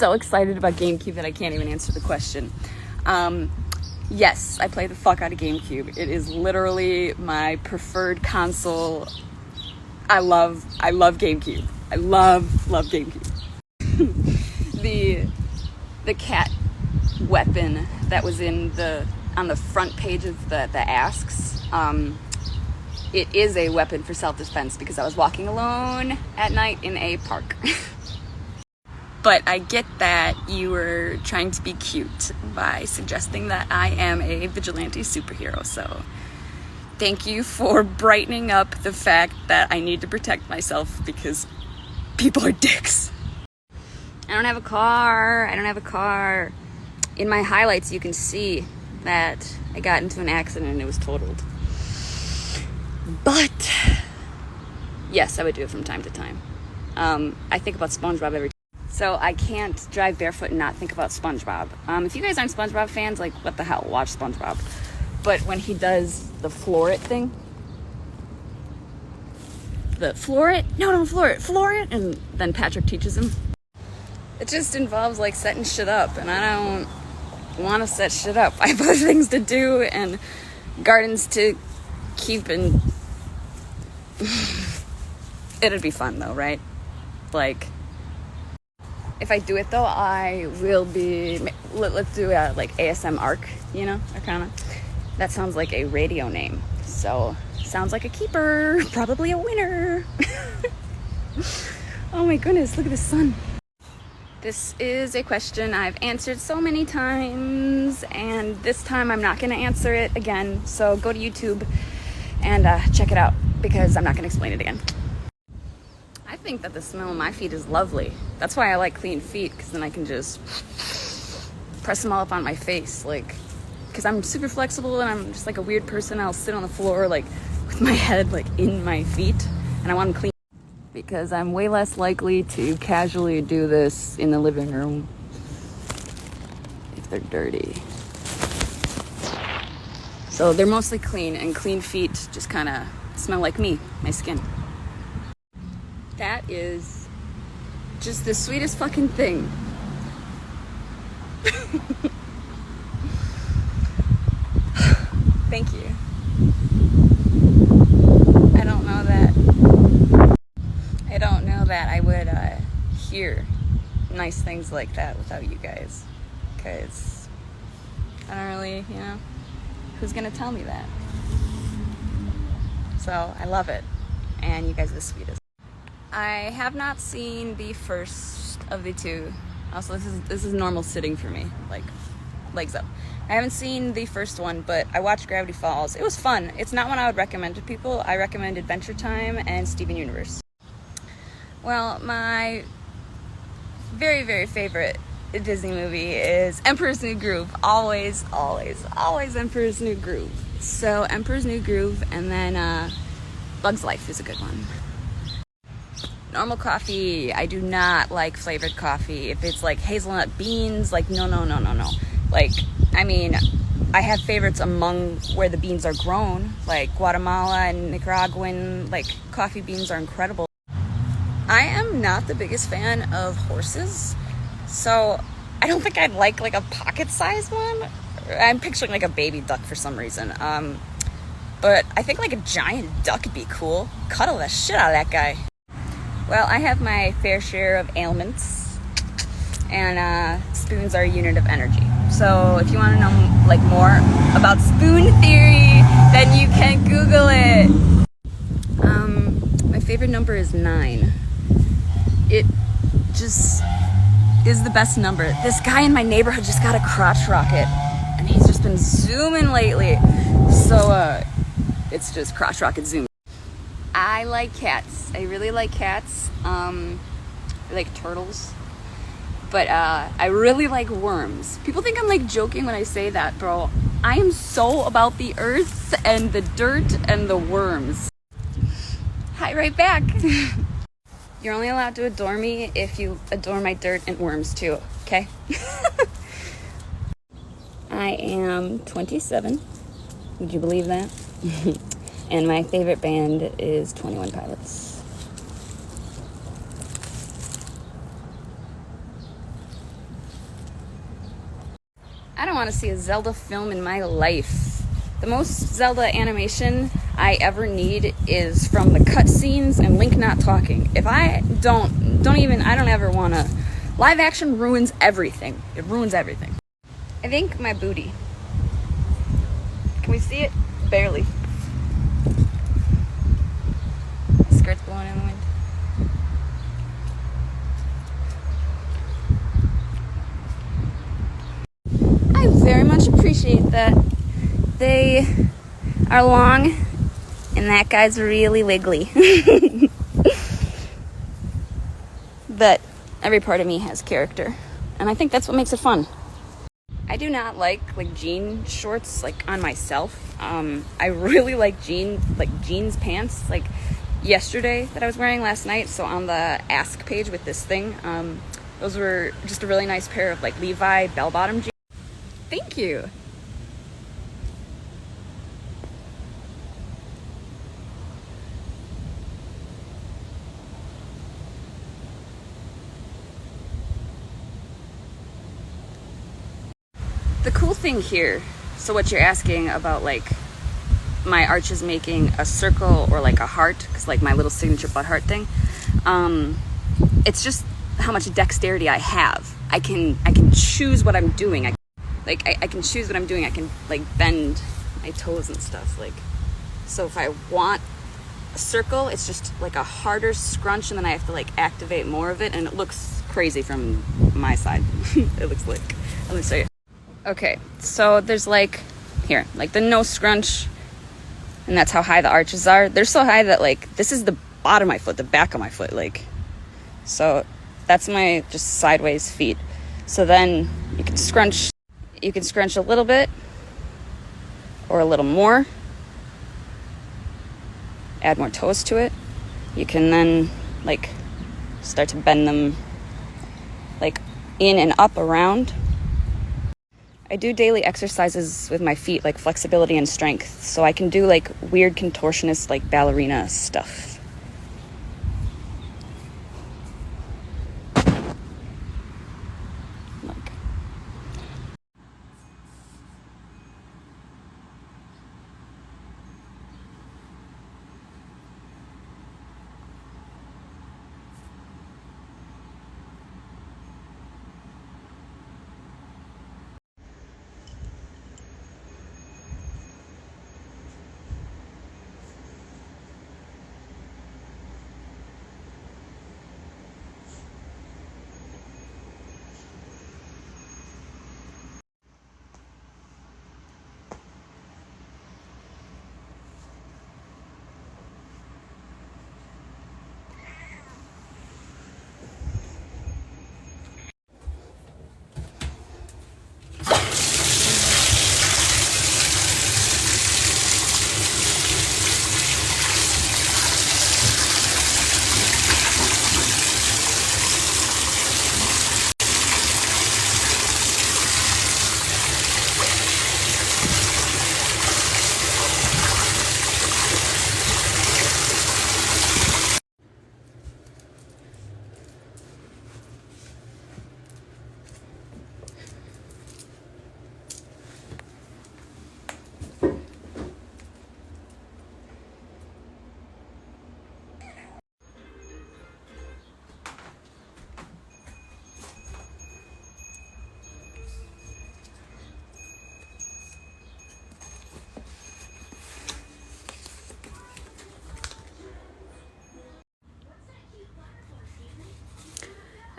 so excited about GameCube that I can't even answer the question. Yes, I play the fuck out of GameCube. It is literally my preferred console. I love GameCube. I love GameCube. The cat weapon that was on the front page of the asks, it is a weapon for self-defense because I was walking alone at night in a park. But I get that you were trying to be cute by suggesting that I am a vigilante superhero, so thank you for brightening up the fact that I need to protect myself because people are dicks. I don't have a car. In my highlights, you can see that I got into an accident and it was totaled. But yes, I would do it from time to time. I think about SpongeBob every time. So I can't drive barefoot and not think about SpongeBob. If you guys aren't SpongeBob fans, like, what the hell? Watch SpongeBob. But when he does the floor it thing, floor it, and then Patrick teaches him. It just involves, like, setting shit up, and I don't want to set shit up. I have other things to do and gardens to keep, and it'd be fun though, right? Like, if I do it though, I will be, let's do a, like, ASM ARC, you know, Arcana. That sounds like a radio name, so sounds like a keeper, probably a winner. Oh my goodness, look at the sun. This is a question I've answered so many times, and this time I'm not going to answer it again, so go to YouTube and check it out, because I'm not going to explain it again. I think that the smell of my feet is lovely. That's why I like clean feet, because then I can just press them all up on my face, like, because I'm super flexible and I'm just like a weird person. I'll sit on the floor, like, with my head, like, in my feet, and I want them clean. Because I'm way less likely to casually do this in the living room if they're dirty. So they're mostly clean, and clean feet just kind of smell like me, my skin. That is just the sweetest fucking thing. Thank you. I don't know that I would hear nice things like that without you guys, because I don't really, you know, who's gonna tell me that? So I love it, and you guys are the sweetest. I have not seen the first of the two. Also, this is normal sitting for me, like, legs up. I haven't seen the first one, but I watched Gravity Falls. It was fun. It's not one I would recommend to people. I recommend Adventure Time and Steven Universe. Well, my very, very favorite Disney movie is Emperor's New Groove. Always Emperor's New Groove. So Emperor's New Groove, and then Bug's Life is a good one. Normal coffee, I do not like flavored coffee. If it's like hazelnut beans, like, no. Like, I mean, I have favorites among where the beans are grown, like Guatemala and Nicaraguan, like, coffee beans are incredible. I am not the biggest fan of horses, so I don't think I'd like a pocket-sized one. I'm picturing like a baby duck for some reason. But I think like a giant duck would be cool. Cuddle the shit out of that guy. Well, I have my fair share of ailments, and spoons are a unit of energy. So if you want to know like more about spoon theory, then you can Google it. My favorite number is 9. It just is the best number. This guy in my neighborhood just got a crotch rocket, and he's just been zooming lately. So it's just crotch rocket zoom. I like cats. I really like cats. I like turtles. But I really like worms. People think I'm like joking when I say that, bro. I am so about the earth and the dirt and the worms. Hi, right back. You're only allowed to adore me if you adore my dirt and worms too, okay? I am 27. Would you believe that? And my favorite band is 21 Pilots. I don't want to see a Zelda film in my life. The most Zelda animation I ever need is from the cutscenes and Link not talking. If I don't ever want to. Live action ruins everything. It ruins everything. I think my booty. Can we see it? Barely. Skirt's blowing in the wind. I very much appreciate that. They are long, and that guy's really wiggly. But every part of me has character, and I think that's what makes it fun. I do not like jean shorts on myself. I really like jeans pants yesterday that I was wearing last night. So on the Ask page with this thing, those were just a really nice pair of Levi bell-bottom jeans. Thank you. The cool thing here, so what you're asking about my arches making a circle or a heart, because my little signature butt heart thing, it's just how much dexterity I have. I can choose what I'm doing. I can choose what I'm doing. I can bend my toes and stuff. So if I want a circle, it's just a harder scrunch, and then I have to activate more of it, and it looks crazy from my side. It looks let me show you. Okay, so there's here, the nose scrunch, and that's how high the arches are. They're so high that this is the bottom of my foot, the back of my foot, so that's my just sideways feet. So then you can scrunch a little bit or a little more, add more toes to it. You can then start to bend them in and up around. I do daily exercises with my feet, flexibility and strength, so I can do weird contortionist ballerina stuff.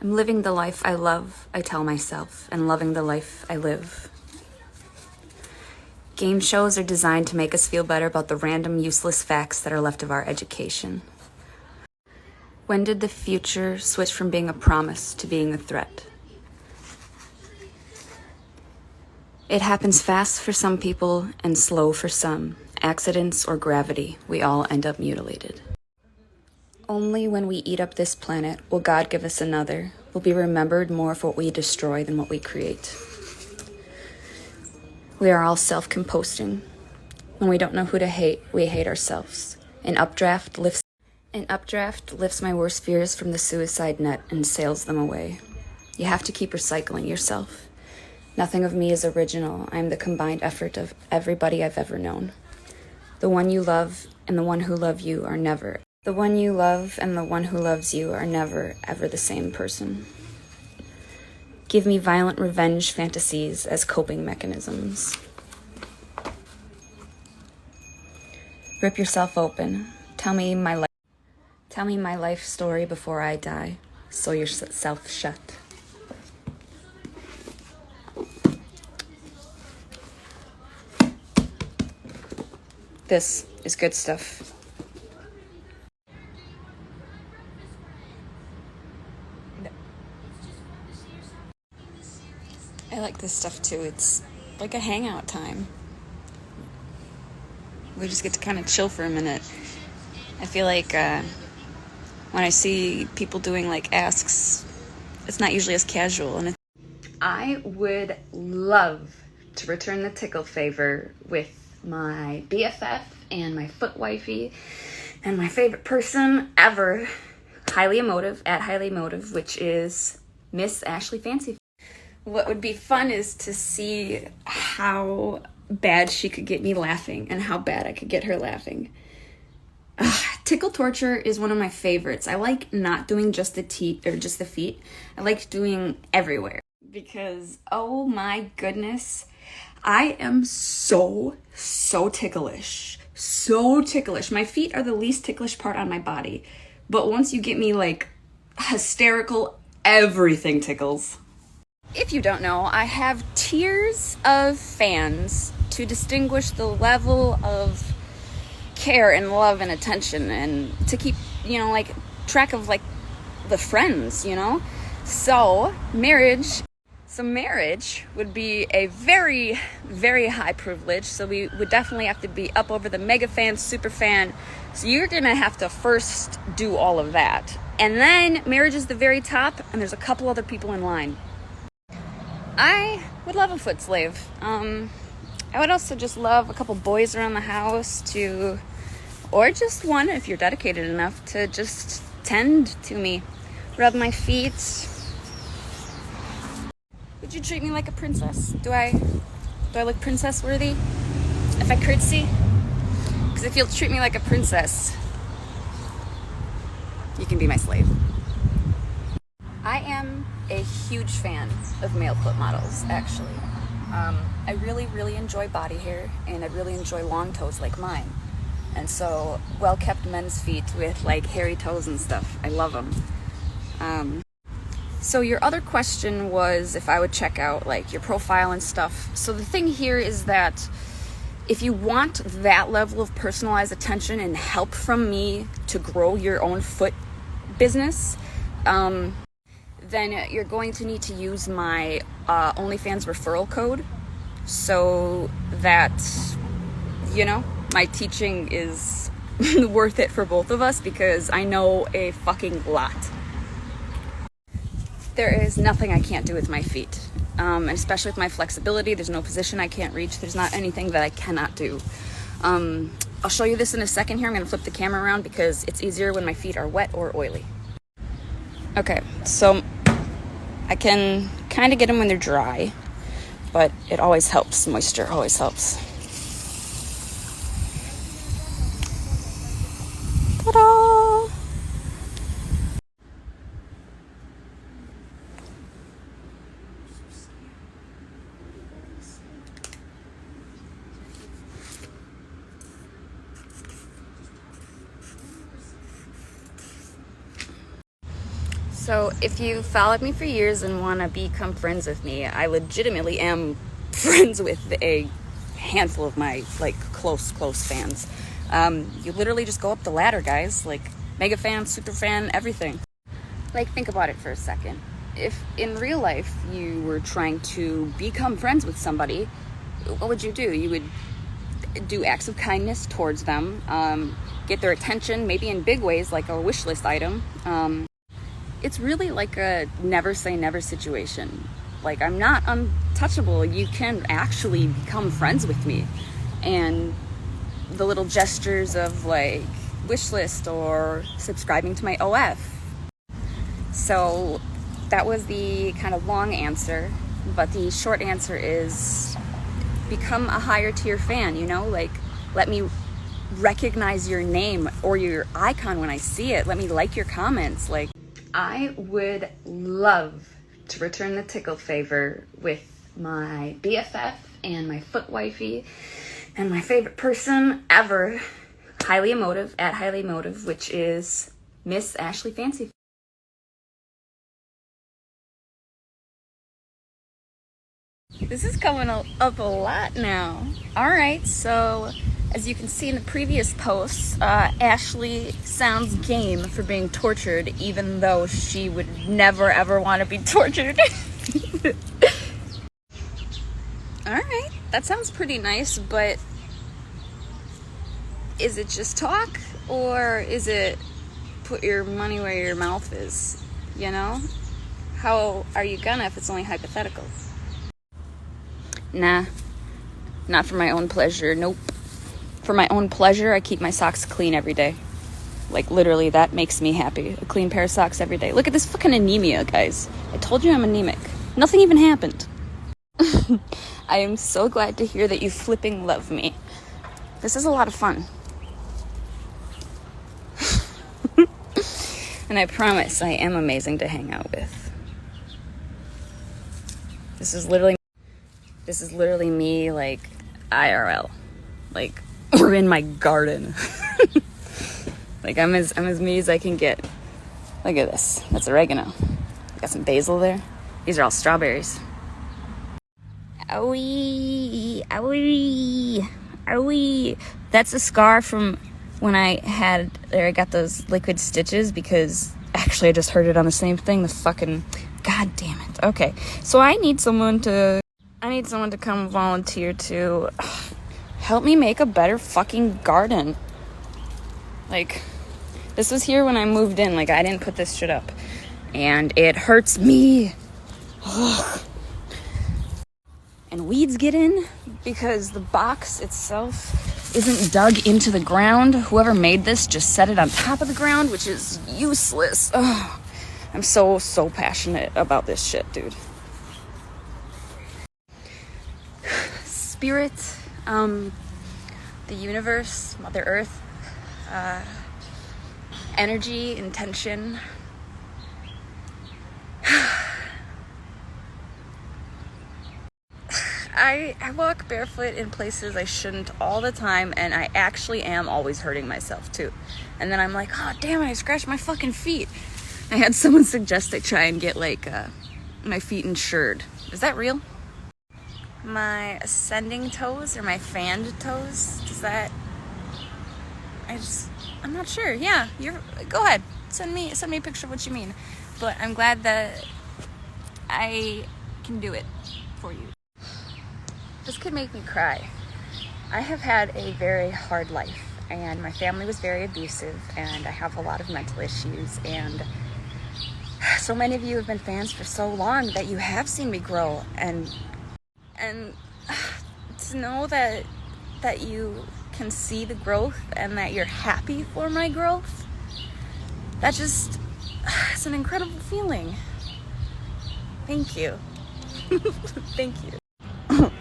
I'm living the life I love, I tell myself, and loving the life I live. Game shows are designed to make us feel better about the random, useless facts that are left of our education. When did the future switch from being a promise to being a threat? It happens fast for some people and slow for some. Accidents or gravity, we all end up mutilated. Only when we eat up this planet will God give us another. We'll be remembered more for what we destroy than what we create. We are all self-composting. When we don't know who to hate, we hate ourselves. An updraft lifts my worst fears from the suicide net and sails them away. You have to keep recycling yourself. Nothing of me is original. I am the combined effort of everybody I've ever known. The one you love and the one who love you are never. The one you love and the one who loves you are never, ever the same person. Give me violent revenge fantasies as coping mechanisms. Rip yourself open. Tell me my life story before I die. Sew yourself shut. This is good stuff. I like this stuff too. It's like a hangout time. We just get to kind of chill for a minute. I feel like when I see people doing like asks, it's not usually as casual. And I would love to return the tickle favor with my BFF and my foot wifey and my favorite person ever, highly emotive, at highly emotive, which is Miss Ashley Fancy. What would be fun is to see how bad she could get me laughing and how bad I could get her laughing. Tickle torture is one of my favorites. I like not doing just the feet. I like doing everywhere because, oh my goodness, I am so ticklish. So ticklish. My feet are the least ticklish part on my body. But once you get me like hysterical, everything tickles. If you don't know, I have tiers of fans to distinguish the level of care and love and attention and to keep, like track of like the friends, So marriage would be a very, very high privilege. So we would definitely have to be up over the mega fan, super fan. So you're going to have to first do all of that. And then marriage is the very top and there's a couple other people in line. I would love a foot slave. I would also just love a couple boys around the house or just one if you're dedicated enough to just tend to me, rub my feet. Would you treat me like a princess? Do I look princess worthy if I curtsy? Because if you'll treat me like a princess, you can be my slave. I am a huge fan of male foot models, actually. I really, really enjoy body hair, and I really enjoy long toes like mine. And so, well-kept men's feet with like hairy toes and stuff. I love them. So your other question was if I would check out like your profile and stuff. So the thing here is that if you want that level of personalized attention and help from me to grow your own foot business, then you're going to need to use my OnlyFans referral code so that, my teaching is worth it for both of us because I know a fucking lot. There is nothing I can't do with my feet, and especially with my flexibility. There's no position I can't reach. There's not anything that I cannot do. I'll show you this in a second here. I'm going to flip the camera around because it's easier when my feet are wet or oily. Okay, so I can kind of get them when they're dry, but it always helps. Moisture always helps. Ta-da! So if you followed me for years and want to become friends with me, I legitimately am friends with a handful of my like close fans. You literally just go up the ladder, guys, like mega fan, super fan, everything. Like, think about it for a second. If in real life you were trying to become friends with somebody, what would you do? You would do acts of kindness towards them, get their attention, maybe in big ways like a wish list item. It's really like a never say never situation. Like, I'm not untouchable. You can actually become friends with me. And the little gestures of like wish list or subscribing to my OF. So that was the kind of long answer. But the short answer is become a higher tier fan, you know? Like, let me recognize your name or your icon when I see it. Let me like your comments. Like, I would love to return the tickle favor with my BFF and my foot wifey and my favorite person ever, highly emotive, at highly emotive, which is Miss Ashley Fancy. This is coming up a lot now. All right, so as you can see in the previous posts, Ashley sounds game for being tortured, even though she would never ever want to be tortured. All right, that sounds pretty nice, but is it just talk, or is it put your money where your mouth is, you know? How are you gonna if it's only hypothetical? Nah, not for my own pleasure, nope. For my own pleasure, I keep my socks clean every day. Like, literally, that makes me happy. A clean pair of socks every day. Look at this fucking anemia, guys. I told you I'm anemic. Nothing even happened. I am so glad to hear that you flipping love me. This is a lot of fun. And I promise I am amazing to hang out with. This is literally me, like, IRL. Like, we're in my garden. Like, I'm as me as I can get. Look at this. That's oregano. Got some basil there. These are all strawberries. Owie, owie, owie. That's a scar from when I got those liquid stitches, because actually I just heard it on the same thing. The fucking, god damn it. Okay, so I need someone to come volunteer to help me make a better fucking garden. Like, this was here when I moved in. Like, I didn't put this shit up, and it hurts me. Ugh. And weeds get in because the box itself isn't dug into the ground. Whoever made this just set it on top of the ground, which is useless. Ugh. I'm so passionate about this shit, dude. Spirit, the universe, Mother Earth, energy, intention. I walk barefoot in places I shouldn't all the time, and I actually am always hurting myself too. And then I'm like, oh damn it, I scratched my fucking feet. I had someone suggest I try and get like my feet insured. Is that real? My ascending toes or my fanned toes? I'm not sure. Yeah, go ahead. Send me a picture of what you mean. But I'm glad that I can do it for you. This could make me cry. I have had a very hard life, and my family was very abusive, and I have a lot of mental issues, and so many of you have been fans for so long that you have seen me grow, and to know that you can see the growth and that you're happy for my growth, it's an incredible feeling. Thank you. Thank you.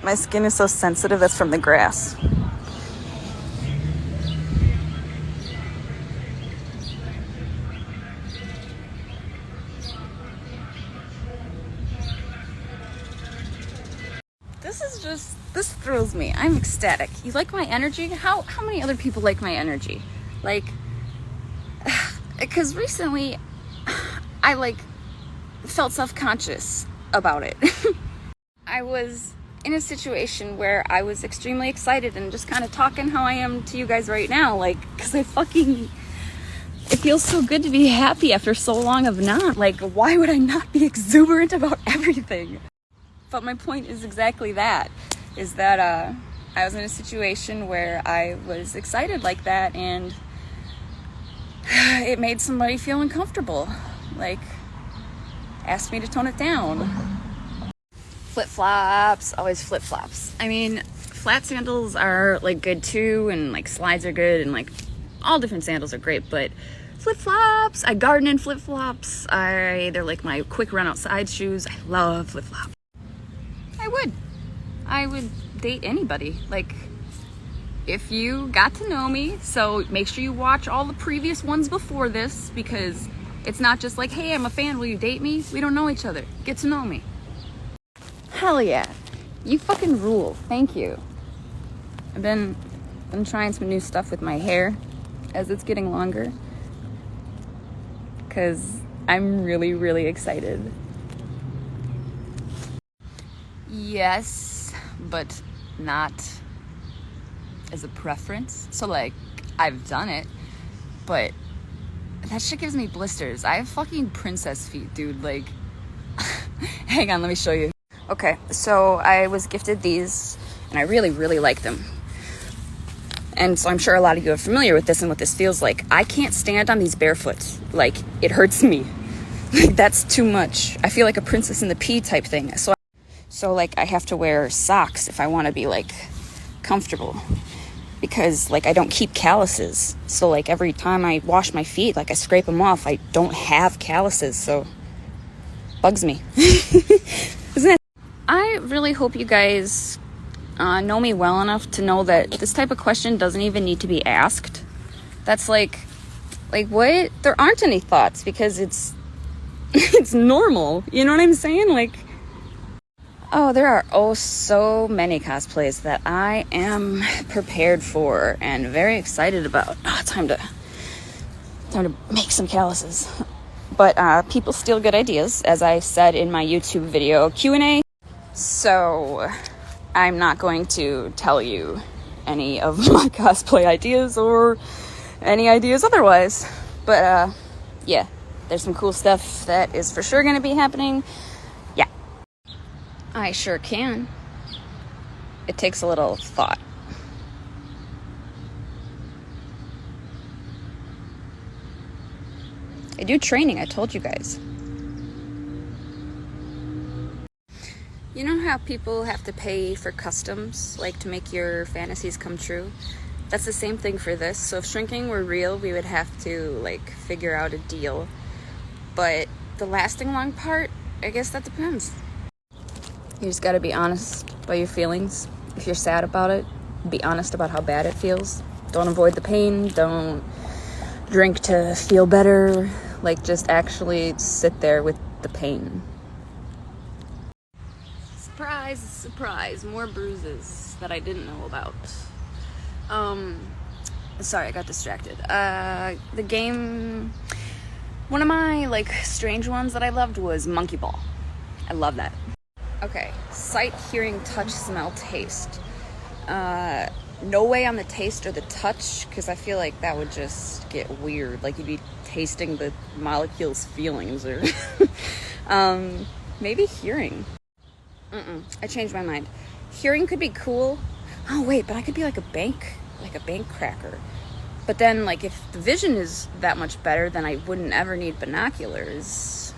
My skin is so sensitive, that's from the grass. This thrills me. I'm ecstatic. You like my energy? How many other people like my energy? Like, because recently I felt self-conscious about it. I was in a situation where I was extremely excited and just kind of talking how I am to you guys right now, because it feels so good to be happy after so long of not. Like, why would I not be exuberant about everything? But my point is exactly that, is that I was in a situation where I was excited like that, and it made somebody feel uncomfortable, asked me to tone it down. Flip-flops, always flip-flops. I mean, flat sandals are good too, and slides are good, and all different sandals are great, but flip-flops, I garden in flip-flops. They're my quick run outside shoes. I love flip-flops. I would date anybody. Like, if you got to know me, so make sure you watch all the previous ones before this, because it's not just like, hey, I'm a fan, will you date me? We don't know each other. Get to know me. Hell yeah. You fucking rule. Thank you. I've been trying some new stuff with my hair as it's getting longer, because I'm really, really excited. Yes, but not as a preference. So, like, I've done it, but that shit gives me blisters. I have fucking princess feet, dude. Like, hang on, let me show you. Okay, so I was gifted these, and I really, really like them. And so I'm sure a lot of you are familiar with this and what this feels like. I can't stand on these barefoot. Like, it hurts me. Like, that's too much. I feel like a princess in the pea type thing. So like, I have to wear socks if I want to be, like, comfortable. Because, like, I don't keep calluses. So, like, every time I wash my feet, like, I scrape them off. I don't have calluses, so bugs me. Isn't it? I really hope you guys know me well enough to know that this type of question doesn't even need to be asked. That's like what? There aren't any thoughts, because it's normal. You know what I'm saying? Like, oh, there are so many cosplays that I am prepared for and very excited about. Oh, time to make some calluses. But people steal good ideas, as I said in my YouTube video Q&A. So I'm not going to tell you any of my cosplay ideas or any ideas otherwise. But yeah, there's some cool stuff that is for sure going to be happening. Yeah, I sure can. It takes a little thought. I do training, I told you guys. You know how people have to pay for customs, like, to make your fantasies come true? That's the same thing for this. So if shrinking were real, we would have to, like, figure out a deal. But the lasting long part, I guess that depends. You just gotta be honest about your feelings. If you're sad about it, be honest about how bad it feels. Don't avoid the pain. Don't drink to feel better. Like, just actually sit there with the pain. Surprise, surprise, more bruises that I didn't know about. Sorry, I got distracted. The game, one of my, like, strange ones that I loved was Monkey Ball. I love that. Okay, sight, hearing, touch, smell, taste. No way on the taste or the touch, because I feel like that would just get weird. Like, you'd be tasting the molecules' feelings, or maybe hearing. I changed my mind. Hearing could be cool. Oh wait, but I could be like a bank cracker. But then, like, if the vision is that much better, then I wouldn't ever need binoculars.